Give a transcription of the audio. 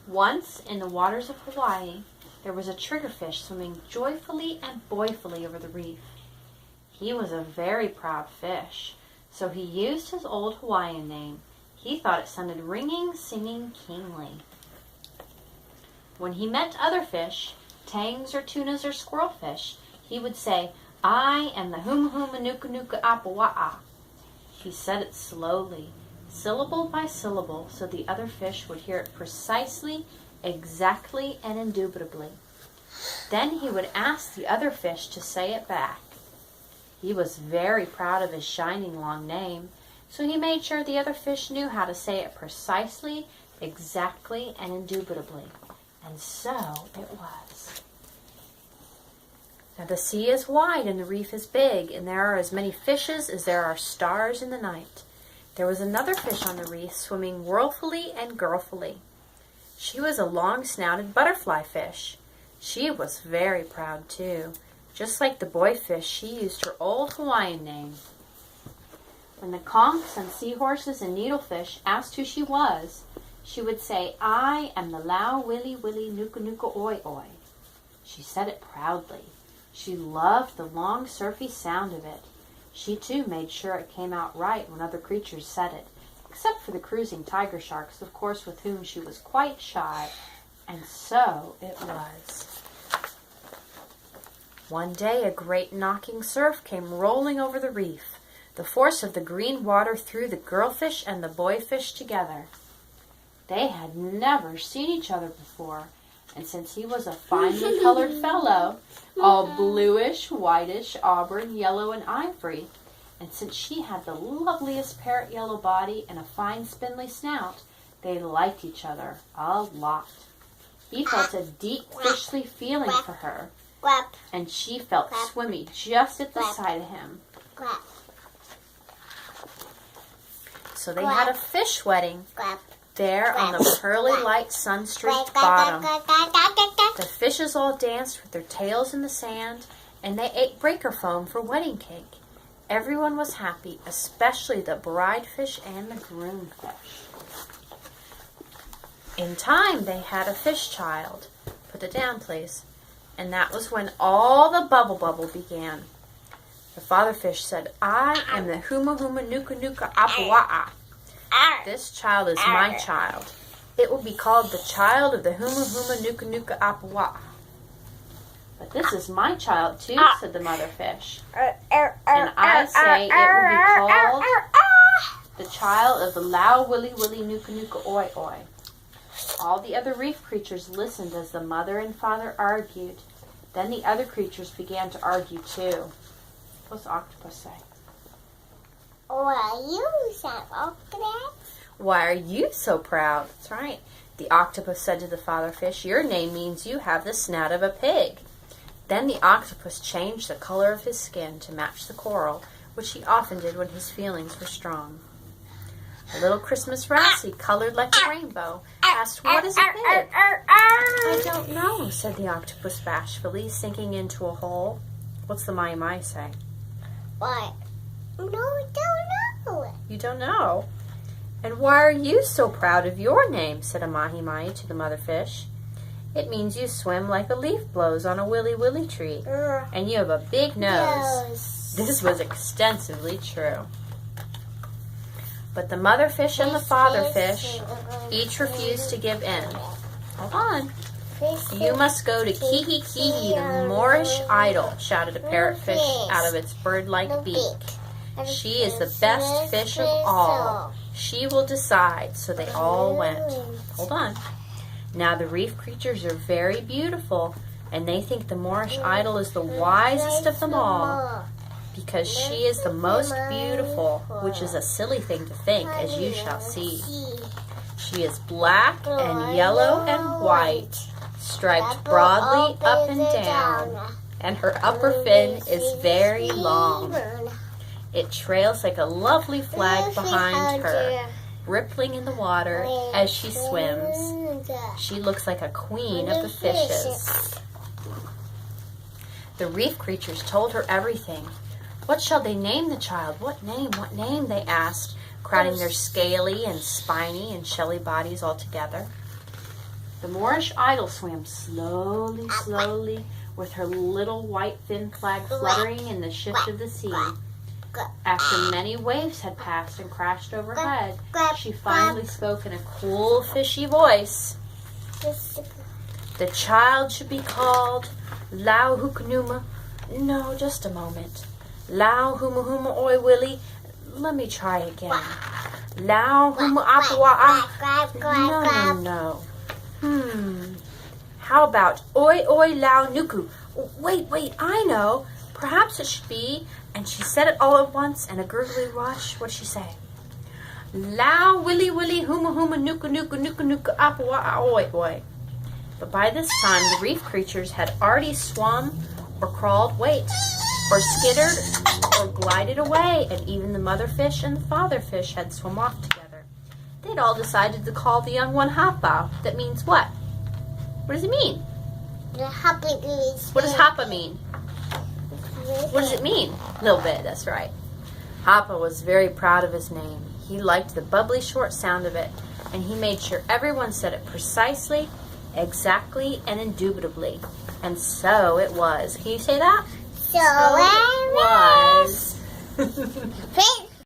Once, in the waters of Hawaii, there was a triggerfish swimming joyfully and boyfully over the reef. He was a very proud fish, so he used his old Hawaiian name. He thought it sounded ringing, singing, kingly. When he met other fish, tangs or tunas or squirrelfish, he would say, "I am the Huma Huma Nuka Nuka Apawa'a." He said it slowly, syllable by syllable, so the other fish would hear it precisely, exactly, and indubitably. Then he would ask the other fish to say it back. He was very proud of his shining long name, so he made sure the other fish knew how to say it precisely, exactly, and indubitably. And so it was. Now the sea is wide and the reef is big, and there are as many fishes as there are stars in the night. There was another fish on the reef swimming whirlfully and girlfully. She was a long-snouted butterfly fish. She was very proud too. Just like the boy fish, she used her old Hawaiian name. When the conchs and seahorses and needlefish asked who she was, she would say, "I am the Lau Willy Willy Nuka Nuka Oi Oi." She said it proudly. She loved the long, surfy sound of it. She, too, made sure it came out right when other creatures said it, except for the cruising tiger sharks, of course, with whom she was quite shy. And so it was. One day a great knocking surf came rolling over the reef. The force of the green water threw the girlfish and the boyfish together. They had never seen each other before, and since he was a finely colored fellow, all bluish, whitish, auburn, yellow, and ivory, and since she had the loveliest parrot yellow body and a fine spindly snout, they liked each other a lot. He felt a deep fishly feeling for her, and she felt swimmy just at the sight of him. So they had a fish wedding there on the pearly light sun-streaked bottom. The fishes all danced with their tails in the sand, and they ate breaker foam for wedding cake. Everyone was happy, especially the bride fish and the groom fish. In time, they had a fish child. Put it down, please. And that was when all the bubble began. The father fish said, "I am the Huma Huma Nuka Nuka Apawa'a. This child is my child. It will be called the child of the Huma Huma Nuka Nuka Apawa'a." "But this is my child too," said the mother fish. "And I say it will be called the child of the Lau Willy Willy Nuka Nuka Oi Oi." All the other reef creatures listened as the mother and father argued. Then the other creatures began to argue too. What's the octopus say? Why are you so proud? "Why are you so proud?" That's right. The octopus said to the father fish, "Your name means you have the snout of a pig." Then the octopus changed the color of his skin to match the coral, which he often did when his feelings were strong. A little Christmas Rossie, colored like a rainbow, asked, "What is a pig?" "I don't know," said the octopus bashfully, sinking into a hole. What's the mai say? Why? No, I don't know. You don't know? "And why are you so proud of your name?" said a mahi-mai to the mother fish. "It means you swim like a leaf blows on a willy-willy tree, and you have a big nose." This was extensively true. But the mother fish and the father fish each refused to give in. "Hold on. You must go to Kihi Kihi, the Moorish Idol," shouted a parrotfish out of its bird-like beak. "She is the best fish of all. She will decide." So they all went. Hold on. Now the reef creatures are very beautiful, and they think the Moorish Idol is the wisest of them all, because she is the most beautiful, which is a silly thing to think, as you shall see. She is black and yellow and white, striped broadly up and down, and her upper fin is very long. It trails like a lovely flag behind her, rippling in the water as she swims. She looks like a queen of the fishes. The reef creatures told her everything. What shall they name the child? What name? What name? They asked, crowding their scaly and spiny and shelly bodies all together. The Moorish Idol swam slowly, slowly, with her little white fin flag fluttering in the shift of the sea. After many waves had passed and crashed overhead, she finally spoke in a cool, fishy voice. The child should be called Lau Hukanuma. No, just a moment. Lau Huma Huma Oi Willie. Let me try again. Lau Huma Apua. No. How about Oi Oi Lau Nuku? Wait, I know. Perhaps it should be, and she said it all at once in a gurgly rush. What'd she say? Lau Willy Willy Huma Huma Nuku Nuku Nuku Nuku Apua Oi Oi. But by this time, the reef creatures had already swum or crawled, or skittered or glided away, and even the mother fish and the father fish had swum off together. They'd all decided to call the young one Hapa. That means what? What does it mean? What does Hapa mean? What does it mean? A little bit, that's right. Hapa was very proud of his name. He liked the bubbly short sound of it, and he made sure everyone said it precisely, exactly, and indubitably. And so it was. Can you say that? So it was.